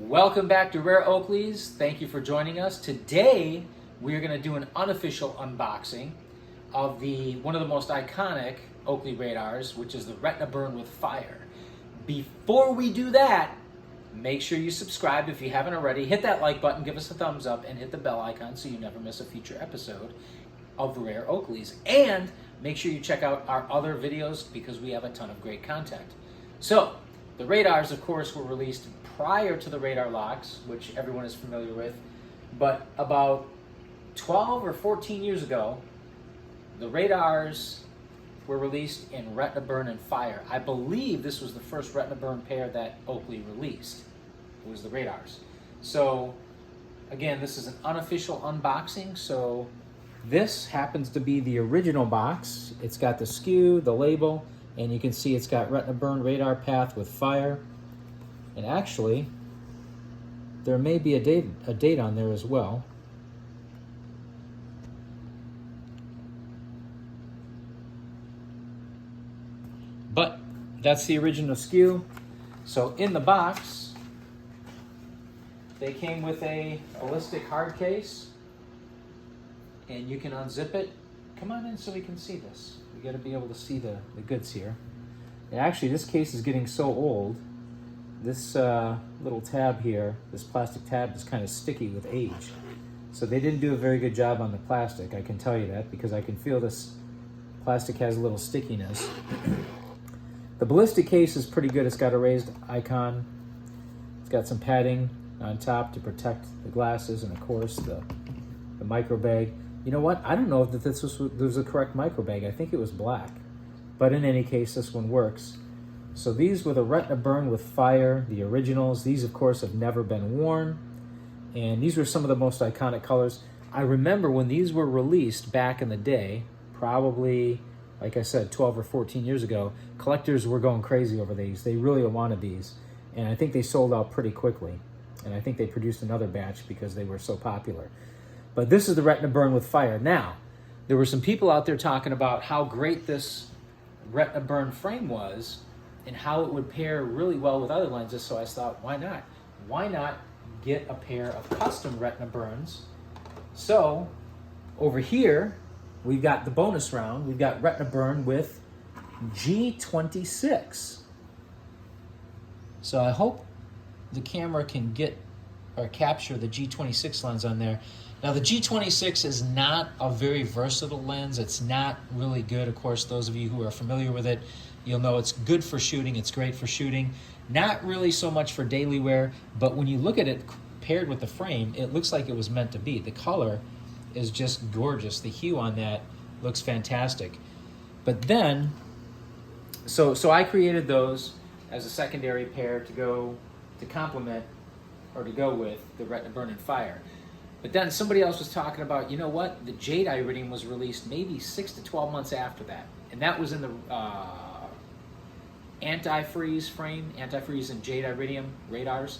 Welcome back to Rare Oakleys. Thank you for joining us. Today, we're going to do an unofficial unboxing of one of the most iconic Oakley radars, which is the Retina Burn with Fire. Before we do that, make sure you subscribe if you haven't already. Hit that like button, give us a thumbs up, and hit the bell icon so you never miss a future episode of Rare Oakleys. And make sure you check out our other videos because we have a ton of great content. So, the radars, of course, were released prior to the radar locks, which everyone is familiar with, but about 12 or 14 years ago, the radars were released in Retina Burn and Fire. I believe this was the first Retina Burn pair that Oakley released. It was the radars. So, again, this is an unofficial unboxing, so this happens to be the original box. It's got the SKU, the label, and you can see it's got Retina Burn radar path with fire. And actually, there may be a date on there as well. But that's the original SKU. So in the box, they came with a ballistic hard case, and you can unzip it. Come on in so we can see this. We got to be able to see the goods here. And actually, this case is getting so old. This little tab here, this plastic tab, is kind of sticky with age. So they didn't do a very good job on the plastic, I can tell you that, because I can feel this plastic has a little stickiness. The ballistic case is pretty good. It's got a raised icon. It's got some padding on top to protect the glasses, and of course the micro bag. You know what? I don't know if this was the correct micro bag. I think it was black. But in any case, this one works. So these were the Retina Burn with Fire, the originals. These, of course, have never been worn. And these were some of the most iconic colors. I remember when these were released back in the day, probably, like I said, 12 or 14 years ago, collectors were going crazy over these. They really wanted these. And I think they sold out pretty quickly. And I think they produced another batch because they were so popular. But this is the Retina Burn with Fire. Now, there were some people out there talking about how great this Retina Burn frame was and how it would pair really well with other lenses, so I thought, why not? Why not get a pair of custom Retina Burns? So, over here, we've got the bonus round. We've got Retina Burn with G26. So I hope the camera can get or capture the G26 lens on there. Now, the G26 is not a very versatile lens. It's not really good. Of course, those of you who are familiar with it, you'll know it's good for shooting. It's great for shooting. Not really so much for daily wear, but when you look at it paired with the frame, it looks like it was meant to be. The color is just gorgeous. The hue on that looks fantastic. But then, so I created those as a secondary pair to complement or to go with the Retina Burn and Fire. But then somebody else was talking about, you know what? The Jade Iridium was released maybe 6 to 12 months after that. And that was in the anti-freeze frame, anti-freeze and Jade Iridium radars.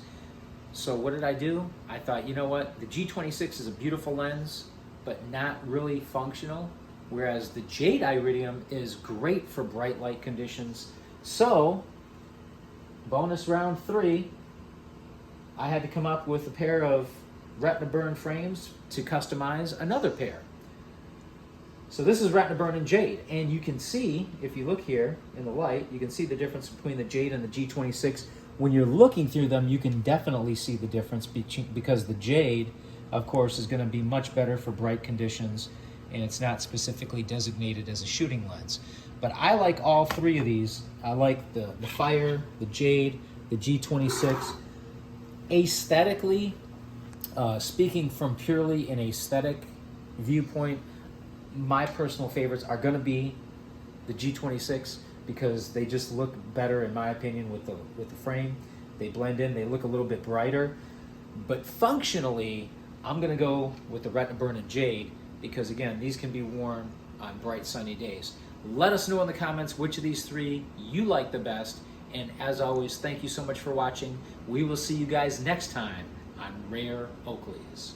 So what did I do? I thought, you know what? The G26 is a beautiful lens, but not really functional. Whereas the Jade Iridium is great for bright light conditions. So, bonus round 3, I had to come up with a pair of Retina Burn frames to customize another pair. So this is Retina Burn and Jade, and you can see, if you look here in the light, you can see the difference between the Jade and the G26. When you're looking through them, you can definitely see the difference because the Jade, of course, is going to be much better for bright conditions, and it's not specifically designated as a shooting lens. But I like all three of these. I like the Fire, the Jade, the G26. Aesthetically, speaking from purely an aesthetic viewpoint, my personal favorites are going to be the G26 because they just look better, in my opinion, with the frame. They blend in. They look a little bit brighter. But functionally, I'm going to go with the Retina Burn and Jade because, again, these can be worn on bright, sunny days. Let us know in the comments which of these three you like the best. And as always, thank you so much for watching. We will see you guys next time on Rare Oakleys.